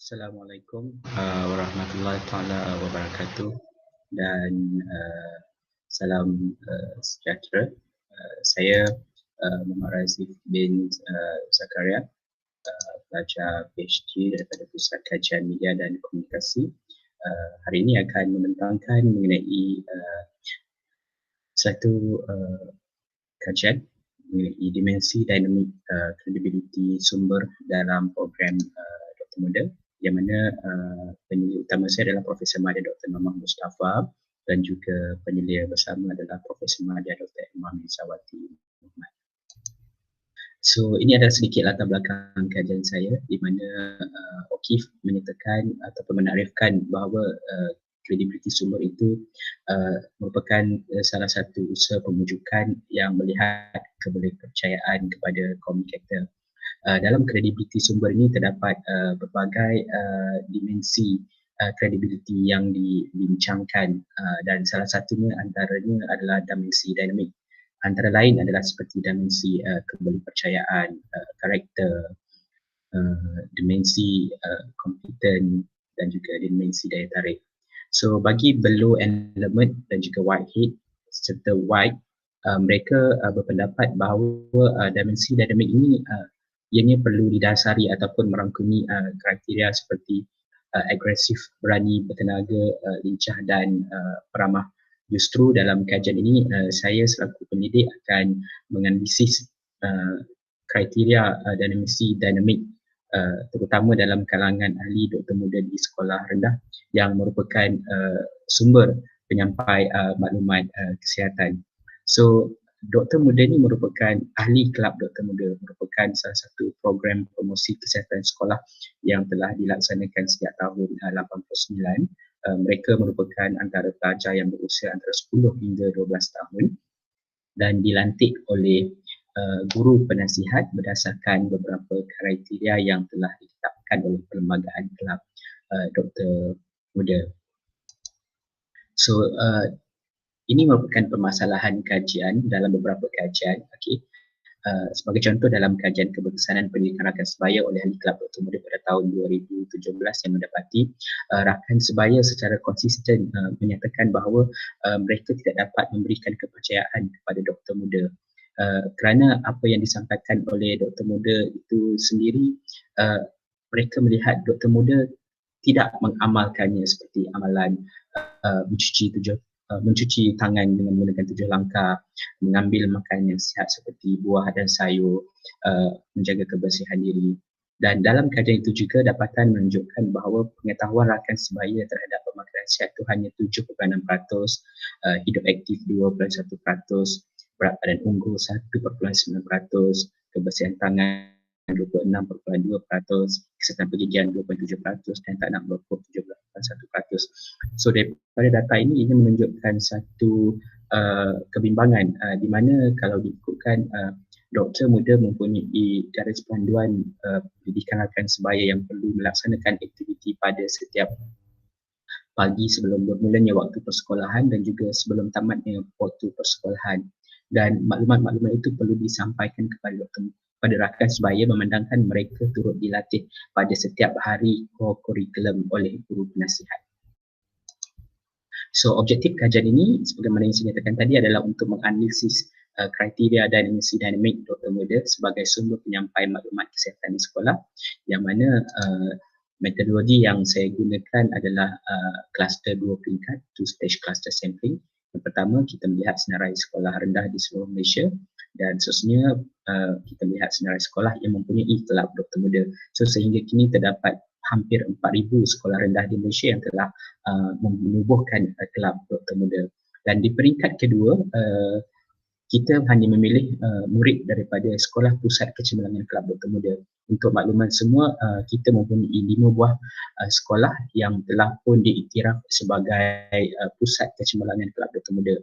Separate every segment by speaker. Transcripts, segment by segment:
Speaker 1: Assalamualaikum warahmatullahi taala wabarakatuh dan salam sejahtera. Saya Muhammad Razif bin Zakaria, pelajar PhD daripada Pusat Kajian Media dan Komunikasi. Hari ini akan membentangkan mengenai satu kajian mengenai dimensi dinamik credibility sumber dalam program Dr. Muda, yang mana penyelia utama saya adalah Profesor Madya Dr. Muhammad Mustafa dan juga penyelia bersama adalah Profesor Madya Dr. Imam Izawati Muhammad. So, ini adalah sedikit latar belakang kajian saya di mana OKIF menyatakan ataupun menarifkan bahawa kredibiliti sumber itu merupakan salah satu usaha pemujukan yang melihat kepercayaan kepada komunikator. Dalam kredibiliti sumber ini terdapat berbagai dimensi kredibiliti yang dibincangkan dan salah satunya antaranya adalah dimensi dinamik. Antara lain adalah seperti dimensi kepercayaan, karakter, dimensi kompeten dan juga dimensi daya tarik. So bagi below element dan juga whitehead serta white, mereka berpendapat bahawa dimensi dinamik ini ianya perlu didasari ataupun merangkumi kriteria seperti agresif, berani, bertenaga, lincah dan peramah. Justru dalam kajian ini saya selaku pendidik akan menganalisis kriteria dimensi dinamik terutama dalam kalangan ahli doktor muda di sekolah rendah yang merupakan sumber penyampai maklumat kesihatan. So, doktor muda ni merupakan ahli kelab doktor muda, merupakan salah satu program promosi kesihatan sekolah yang telah dilaksanakan sejak tahun 89. Mereka merupakan antara pelajar yang berusia antara 10 hingga 12 tahun dan dilantik oleh guru penasihat berdasarkan beberapa kriteria yang telah ditetapkan oleh Perlembagaan Kelab Doktor Muda. So, ini merupakan permasalahan kajian dalam beberapa kajian. Okay. Sebagai contoh, dalam kajian keberkesanan pendidikan rakan sebaya oleh ahli kelab Doktor Muda pada tahun 2017 yang mendapati rakan sebaya secara konsisten menyatakan bahawa mereka tidak dapat memberikan kepercayaan kepada doktor muda kerana apa yang disampaikan oleh doktor muda itu sendiri, mereka melihat doktor muda tidak mengamalkannya seperti amalan mencuci tangan dengan menggunakan 7 langkah, mengambil makanan yang sihat seperti buah dan sayur, menjaga kebersihan diri. Dan dalam kajian itu juga dapatan menunjukkan bahawa pengetahuan rakan sebaya terhadap pemakanan sihat itu hanya 7.6%, hidup aktif 2.1%, berat badan unggul 1.9%, kebersihan tangan 26.2%, kesihatan pergigian 2.7% dan tak nak merokok 17.1%. So daripada data ini menunjukkan satu kebimbangan di mana kalau diikutkan doktor muda mempunyai garis panduan pendidikan rakan sebaya yang perlu melaksanakan aktiviti pada setiap pagi sebelum bermulanya waktu persekolahan dan juga sebelum tamatnya waktu persekolahan, dan maklumat-maklumat itu perlu disampaikan kepada rakan sebaya memandangkan mereka turut dilatih pada setiap hari kurikulum oleh guru penasihat. So objektif kajian ini sebagaimana yang saya nyatakan tadi adalah untuk menganalisis kriteria dan dimensi dinamik doktor muda sebagai sumber penyampai maklumat kesihatan di sekolah, yang mana metodologi yang saya gunakan adalah kluster 2 peringkat, 2 stage cluster sampling. Yang pertama, kita melihat senarai sekolah rendah di seluruh Malaysia, dan seterusnya kita melihat senarai sekolah yang mempunyai kelab doktor muda. So sehingga kini terdapat hampir 4,000 sekolah rendah di Malaysia yang telah menubuhkan kelab doktor muda. Dan di peringkat kedua, kita hanya memilih murid daripada sekolah pusat kecemerlangan kelab doktor muda. Untuk makluman semua, kita mempunyai 5 buah sekolah yang telah pun diiktiraf sebagai pusat kecemerlangan kelab doktor muda.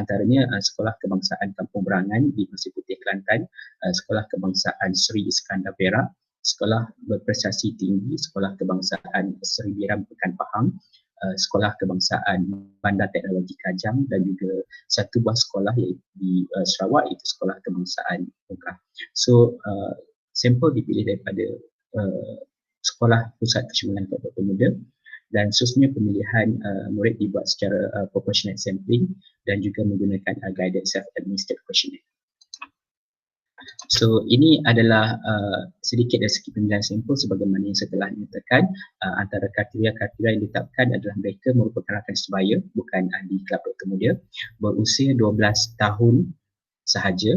Speaker 1: Antaranya Sekolah Kebangsaan Kampung Berangan di Pasir Putih, Kelantan, Sekolah Kebangsaan Seri Iskandar Perak, Sekolah Berprestasi Tinggi Sekolah Kebangsaan Seri Biram Pekan Pahang, Sekolah Kebangsaan Bandar Teknologi Kajang, dan juga satu buah sekolah di Sarawak, iaitu Sekolah Kebangsaan Mungkah. So sampel dipilih daripada sekolah pusat kecemaran kelompok pemuda, dan seterusnya pemilihan murid dibuat secara proportionate sampling dan juga menggunakan guided self-administered questionnaire. So ini adalah sedikit dari segi pemilihan sampel sebagaimana yang saya telah nyatakan. Antara kriteria-kriteria yang ditetapkan adalah mereka merupakan rakan sebaya, bukan ahli kelab doktor muda, berusia 12 tahun sahaja,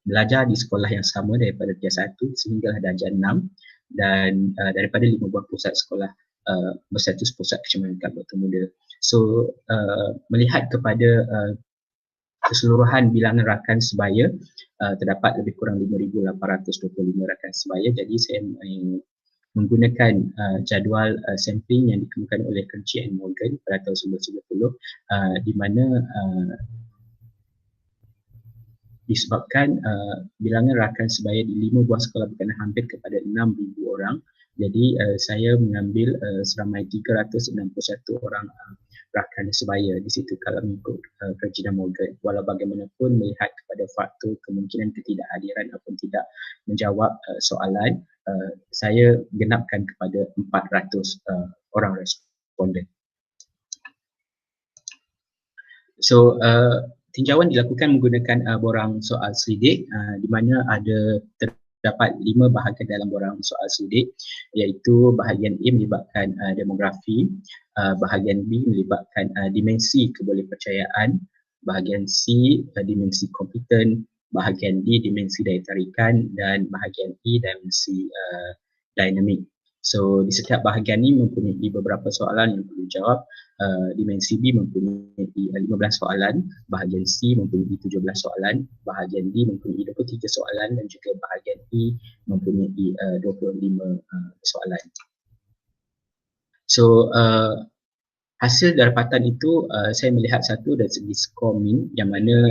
Speaker 1: belajar di sekolah yang sama daripada darjah 1 sehingga darjah 6 dan daripada 5 buah pusat sekolah berstatus pusat kecemaran kelab doktor muda. So melihat kepada keseluruhan bilangan rakan sebaya, terdapat lebih kurang 5,825 rakan sebaya. Jadi saya menggunakan jadual sampling yang dikemukakan oleh Kerenci and Morgan pada tahun 1990, di mana disebabkan bilangan rakan sebaya di 5 buah sekolah berkenaan hampir kepada 6,000 orang. Jadi saya mengambil seramai 361 orang rakan sebaya di situ kalau mengikut Kerenci dan Morgan. Walau bagaimanapun melihat kepada faktor kemungkinan ketidakhadiran ataupun tidak menjawab soalan, saya genapkan kepada 400 orang responden. So tinjauan dilakukan menggunakan borang soal selidik, di mana terdapat 5 bahagian dalam borang soal selidik, iaitu bahagian A melibatkan demografi, bahagian B melibatkan dimensi kebolehpercayaan, bahagian C dimensi kompeten, bahagian D dimensi daya tarikan dan bahagian E dimensi dinamik. So di setiap bahagian ini mempunyai beberapa soalan yang perlu dijawab. Dimensi B mempunyai 15 soalan, bahagian C mempunyai 17 soalan, bahagian D mempunyai 23 soalan dan juga bahagian E mempunyai 25 soalan. So hasil dapatan itu saya melihat satu dari segi skor min, yang mana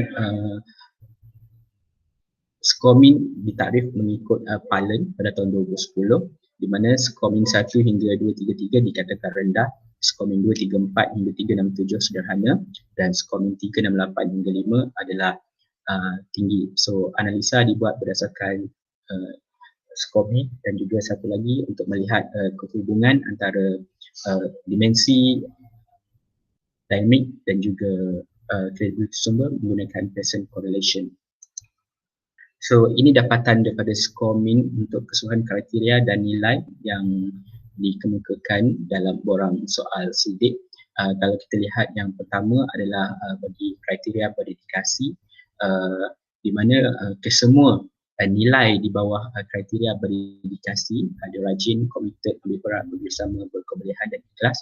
Speaker 1: skor min ditarikh mengikut Palen pada tahun 2010, di mana skor min 1 hingga 233 dikatakan rendah, skor min 234 hingga 367 sederhana dan skor min 368 hingga 5 adalah tinggi. So analisa dibuat berdasarkan skor min dan juga satu lagi untuk melihat kehubungan antara dimensi dinamik dan juga credibility sumber menggunakan Pearson correlation. So ini dapatan daripada skor min untuk keseluruhan kriteria dan nilai yang dikemukakan dalam borang soal selidik. Kalau kita lihat yang pertama adalah bagi kriteria berdedikasi, di mana kesemua nilai di bawah kriteria berdedikasi, ada rajin, komited, ambil peran, bersama, berkebolehan dan ikhlas,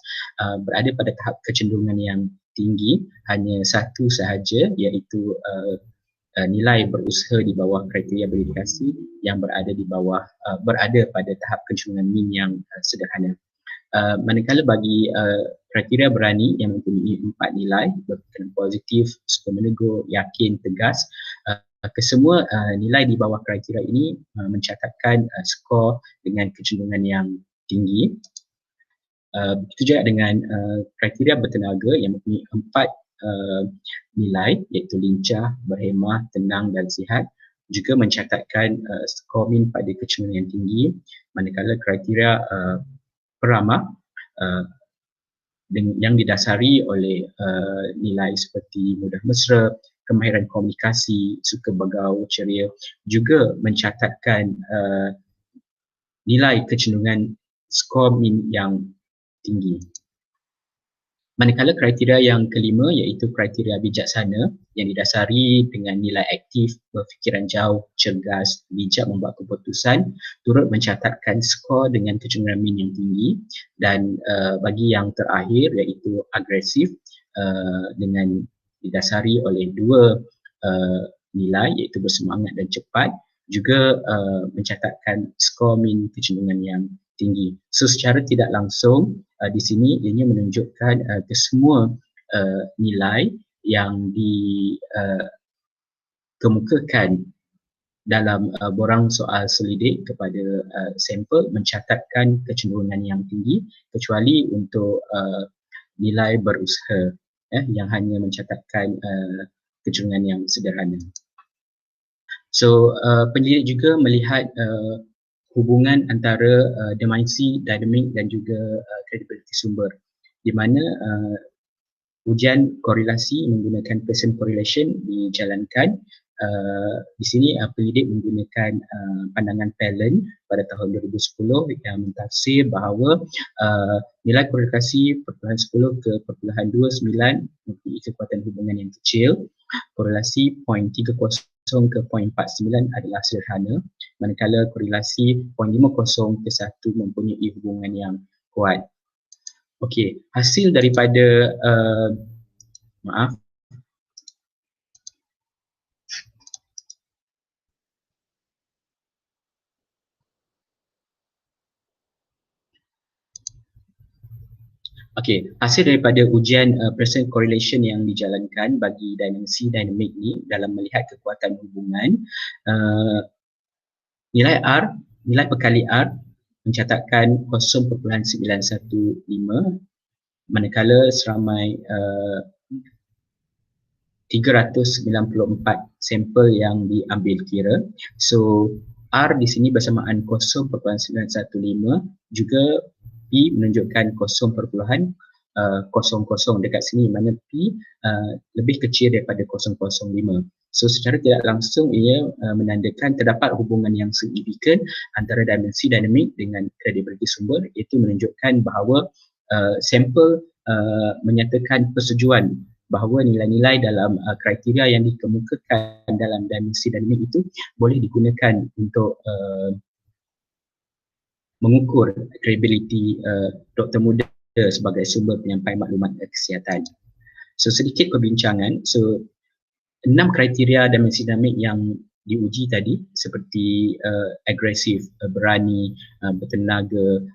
Speaker 1: berada pada tahap kecenderungan yang tinggi. Hanya satu sahaja iaitu nilai berusaha di bawah kriteria berdedikasi yang berada pada tahap kecenderungan min yang sederhana. Manakala bagi kriteria berani yang mempunyai 4 nilai berkenaan positif, suka menegur, yakin, tegas, kesemua nilai di bawah kriteria ini mencatatkan skor dengan kecenderungan yang tinggi. Begitu juga dengan kriteria bertenaga yang mempunyai 4 nilai iaitu lincah, berhemah, tenang dan sihat, juga mencatatkan skor min pada kecenderungan yang tinggi. Manakala kriteria peramah yang didasari oleh nilai seperti mudah mesra, kemahiran komunikasi, suka bergaul, ceria, juga mencatatkan nilai kecenderungan skor min yang tinggi. Manakala kriteria yang kelima iaitu kriteria bijaksana yang didasari dengan nilai aktif, berfikiran jauh, cergas, bijak membuat keputusan, turut mencatatkan skor dengan kecenderungan min yang tinggi. Dan bagi yang terakhir iaitu agresif, dengan didasari oleh 2 nilai iaitu bersemangat dan cepat, juga mencatatkan skor min kecenderungan yang tinggi. So secara tidak langsung di sini ianya menunjukkan kesemua nilai yang dikemukakan dalam borang soal selidik kepada sampel mencatatkan kecenderungan yang tinggi, kecuali untuk nilai berusaha yang hanya mencatatkan kecenderungan yang sederhana. So penyelidik juga melihat hubungan antara dimensi, dinamik dan juga credibility sumber, di mana ujian korelasi menggunakan Pearson correlation dijalankan. Di sini pendidik menggunakan pandangan Palin pada tahun 2010 yang mentafsir bahawa nilai korelasi perpuluhan 10 ke perpuluhan 29 mempunyai kekuatan hubungan yang kecil. Korelasi 0.30 ke 0.49 adalah sederhana, manakala korelasi 0.50 ke 1 mempunyai hubungan yang kuat. Okey, hasil daripada maaf. Okey, hasil daripada ujian Pearson correlation yang dijalankan bagi dimensi dinamik ni dalam melihat kekuatan hubungan, nilai R, nilai perkali R mencatatkan 0.915, manakala seramai 394 sampel yang diambil kira. So R di sini bersamaan 0.915, juga P menunjukkan 0.00 dekat sini, mana P lebih kecil daripada 0.05. So secara tidak langsung ia menandakan terdapat hubungan yang signifikan antara dimensi dinamik dengan credibility sumber, iaitu menunjukkan bahawa sampel menyatakan persetujuan bahawa nilai-nilai dalam kriteria yang dikemukakan dalam dimensi dinamik itu boleh digunakan untuk mengukur credibility doktor muda sebagai sumber penyampai maklumat kesihatan. So sedikit perbincangan. So 6 kriteria dimensi dinamik yang diuji tadi seperti agresif, berani, bertenaga,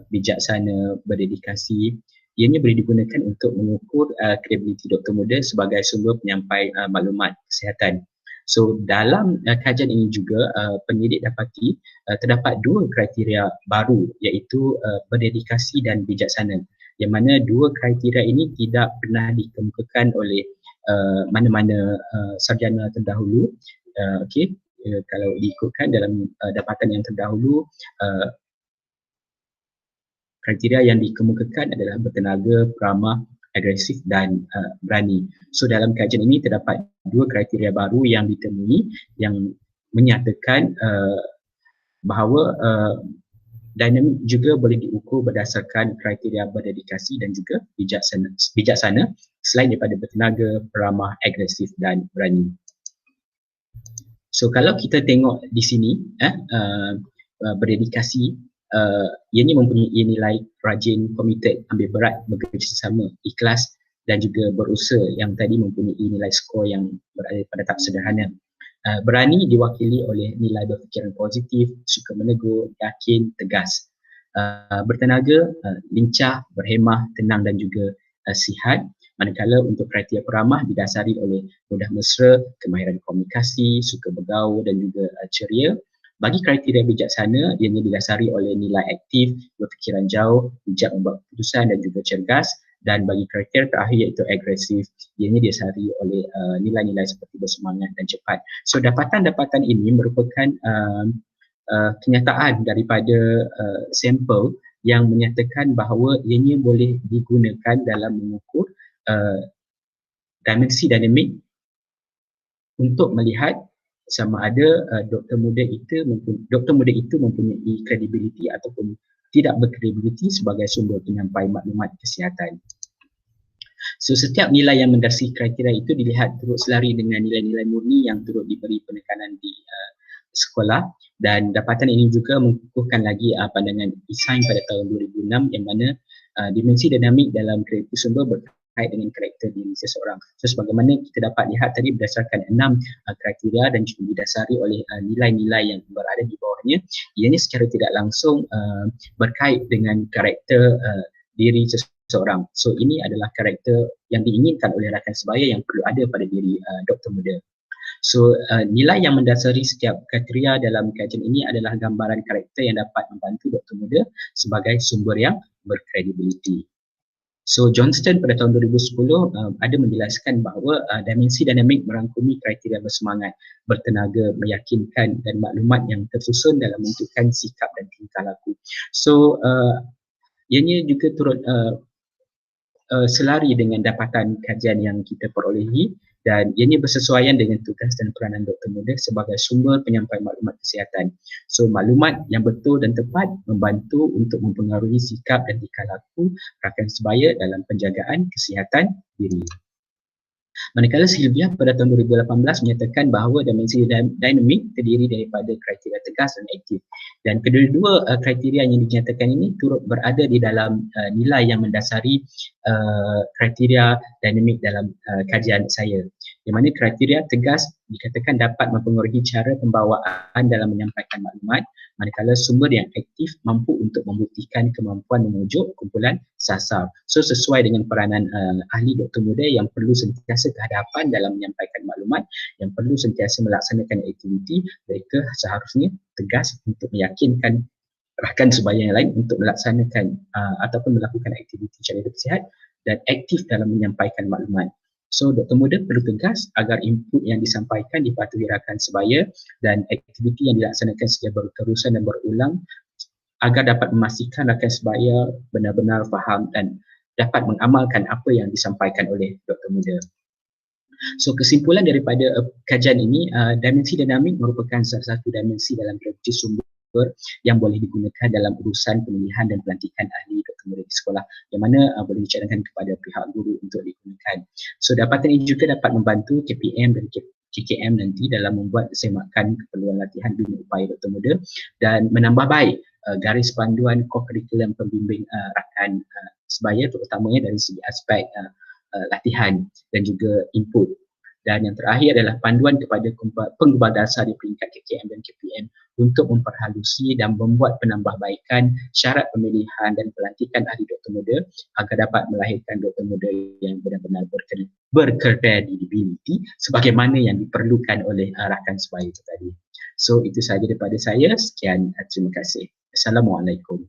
Speaker 1: bijaksana, berdedikasi, ianya boleh digunakan untuk mengukur credibility doktor muda sebagai sumber penyampai maklumat kesihatan. So dalam kajian ini juga pendidik dapati terdapat 2 kriteria baru, iaitu berdedikasi dan bijaksana, yang mana 2 kriteria ini tidak pernah dikemukakan oleh mana-mana sarjana terdahulu. Okey, kalau diikutkan dalam dapatan yang terdahulu, kriteria yang dikemukakan adalah bertenaga, ramah, agresif dan berani. So dalam kajian ini terdapat 2 kriteria baru yang ditemui yang menyatakan bahawa dinamik juga boleh diukur berdasarkan kriteria berdedikasi dan juga bijaksana selain daripada bertenaga, ramah, agresif dan berani. So kalau kita tengok di sini berdedikasi, ianya mempunyai nilai rajin, committed, ambil berat, bekerjasama, ikhlas dan juga berusaha, yang tadi mempunyai nilai skor yang berada pada tahap sederhana. Berani diwakili oleh nilai berfikiran positif, suka menegur, yakin, tegas. Bertenaga, lincah, berhemah, tenang dan juga sihat. Manakala untuk kriteria peramah didasari oleh mudah mesra, kemahiran komunikasi, suka bergaul dan juga ceria. Bagi kriteria bijaksana, ianya didasari oleh nilai aktif, berfikiran jauh, bijak membuat keputusan dan juga cergas. Dan bagi kriteria terakhir iaitu agresif, ianya didasari oleh nilai-nilai seperti bersemangat dan cepat. So dapatan-dapatan ini merupakan kenyataan daripada sampel yang menyatakan bahawa ianya boleh digunakan dalam mengukur dimensi dinamik untuk melihat sama ada doktor muda itu mempunyai credibility ataupun tidak berkredibiliti sebagai sumber penyampai maklumat kesihatan. So setiap nilai yang mendasari kriteria itu dilihat turut selari dengan nilai-nilai murni yang turut diberi penekanan di sekolah, dan dapatan ini juga mengukuhkan lagi pandangan Eisine pada tahun 2006 yang mana dimensi dinamik dalam kredibiliti sumber berkait dengan karakter diri seseorang. So sebagaimana kita dapat lihat tadi berdasarkan 6 kriteria dan juga didasari oleh nilai-nilai yang berada di bawahnya, ianya secara tidak langsung berkait dengan karakter diri seseorang. So ini adalah karakter yang diinginkan oleh rakan sebaya yang perlu ada pada diri doktor muda. So nilai yang mendasari setiap kriteria dalam kajian ini adalah gambaran karakter yang dapat membantu doktor muda sebagai sumber yang berkredibiliti. So Johnston pada tahun 2010 ada menjelaskan bahawa dimensi dinamik merangkumi kriteria bersemangat, bertenaga, meyakinkan dan maklumat yang tersusun dalam menentukan sikap dan tingkah laku. So ianya juga turut selari dengan dapatan kajian yang kita perolehi dan ianya bersesuaian dengan tugas dan peranan Dr. Muda sebagai sumber penyampai maklumat kesihatan. So maklumat yang betul dan tepat membantu untuk mempengaruhi sikap dan tingkah laku rakan sebaya dalam penjagaan kesihatan diri. Manakala Sylvia pada tahun 2018 menyatakan bahawa dimensi dinamik terdiri daripada kriteria tegas dan aktif. Dan kedua-dua kriteria yang dinyatakan ini turut berada di dalam nilai yang mendasari kriteria dinamik dalam kajian saya. Di mana kriteria tegas dikatakan dapat mempengaruhi cara pembawaan dalam menyampaikan maklumat, manakala sumber yang aktif mampu untuk membuktikan kemampuan memujuk kumpulan sasar. So sesuai dengan peranan ahli Dr. Muda yang perlu sentiasa kehadapan dalam menyampaikan maklumat, yang perlu sentiasa melaksanakan aktiviti, mereka seharusnya tegas untuk meyakinkan rakan sebaya yang lain untuk melaksanakan ataupun melakukan aktiviti secara sihat dan aktif dalam menyampaikan maklumat. So Dr. Muda perlu tegas agar input yang disampaikan dipatuhi rakan sebaya dan aktiviti yang dilaksanakan secara berterusan dan berulang agar dapat memastikan rakan sebaya benar-benar faham dan dapat mengamalkan apa yang disampaikan oleh Dr. Muda. So kesimpulan daripada kajian ini, dimensi dinamik merupakan salah satu dimensi dalam strategi sumber yang boleh digunakan dalam urusan pemilihan dan pelantikan ahli Dr. Muda di sekolah, yang mana boleh dicadangkan kepada pihak guru untuk digunakan. So dapatan ini juga dapat membantu KPM dan KKM nanti dalam membuat semakan keperluan latihan dunia upaya Dr. Muda dan menambah baik garis panduan co-curriculum pembimbing rakan sebaya, terutamanya dari segi aspek latihan dan juga input. Dan yang terakhir adalah panduan kepada penggubal dasar di peringkat KKM dan KPM untuk memperhalusi dan membuat penambahbaikan syarat pemilihan dan pelantikan ahli Dr. Muda agar dapat melahirkan Dr. Muda yang benar-benar berkredibiliti sebagaimana yang diperlukan oleh rakan sebaya itu tadi. So itu sahaja daripada saya. Sekian, terima kasih. Assalamualaikum.